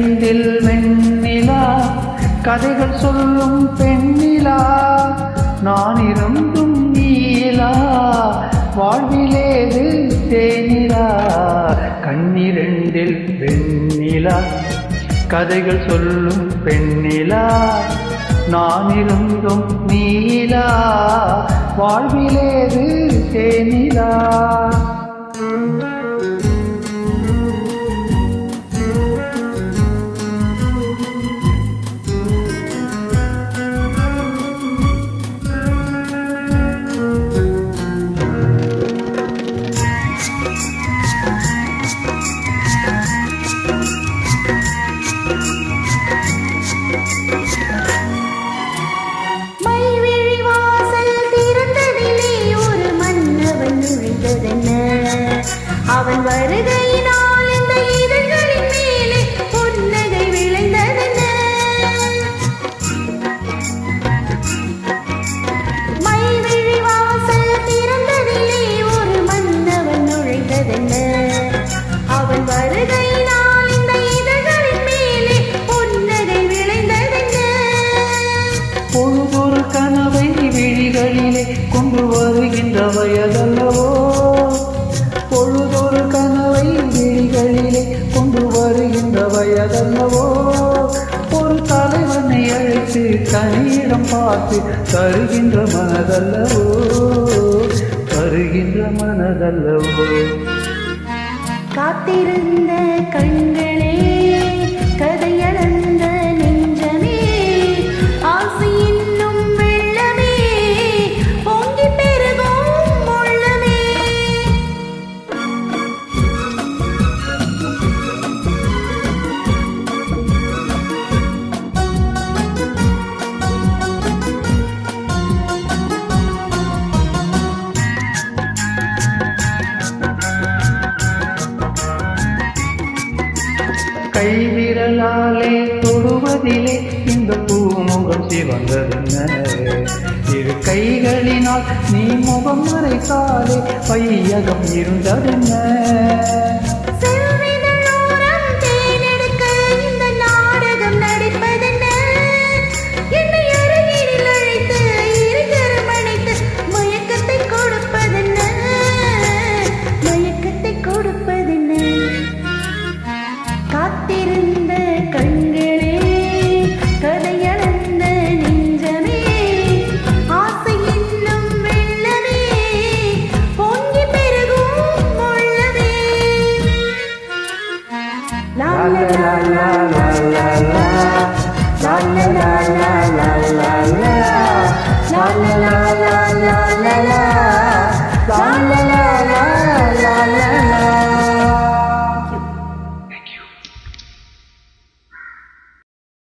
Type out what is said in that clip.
கண்ணிரண்டில் வெண்ணிலா கதைகள் சொல்லும் பெண்ணிலா நான் இருந்தும் நீலா வாழ்விலேது தேனிலா கண்ணிரண்டில் வெண்ணிலா கதைகள் சொல்லும் பெண்ணிலா நான் இருந்தும் நீலா வாழ்விலேது தேனிலா அவன் வருகையினால் இந்த இதழ்களின் மேலே புன்னகை விளைந்ததென்ன மைவிழி வாசல் திறந்ததிலே ஒரு மன்னவன் நுழைந்ததென்ன அவன் வருகையினால் இந்த இதழ்களின் மேலே புன்னகை விளைந்ததென்ன பொழுதொரு கனவை விழிகளிலே கொண்டு வருகின்ற வயதல்லவோ பொழுதொரு கனவை விழிகளிலே கொண்டு வருகின்ற வயதல்லவோ ஒரு தலைவனை அழைத்து தனியிடம் பார்த்து தருகின்ற மனதல்லவோ தருகின்ற மனதல்லவோ காத்திருந்த கண்களே கதையளந்த நெஞ்சமே ஆசை என்னும் வெள்ளமே பொங்கி பெருகும் உள்ளமே கைவிரலாலே தொடுவதிலே இந்த பூமுகம் சிவந்ததென்ன இரு கைகளினால் நீ முகம் மறைத்தாலே பையகம் இருந்ததென்ன காத்திருந்த கண்களே கதையளந்த நெஞ்சமே ஆசை என்னும் வெள்ளமே பொங்கி பெருகும் உள்ளமே லா லா லா லா லா லா லா லா லா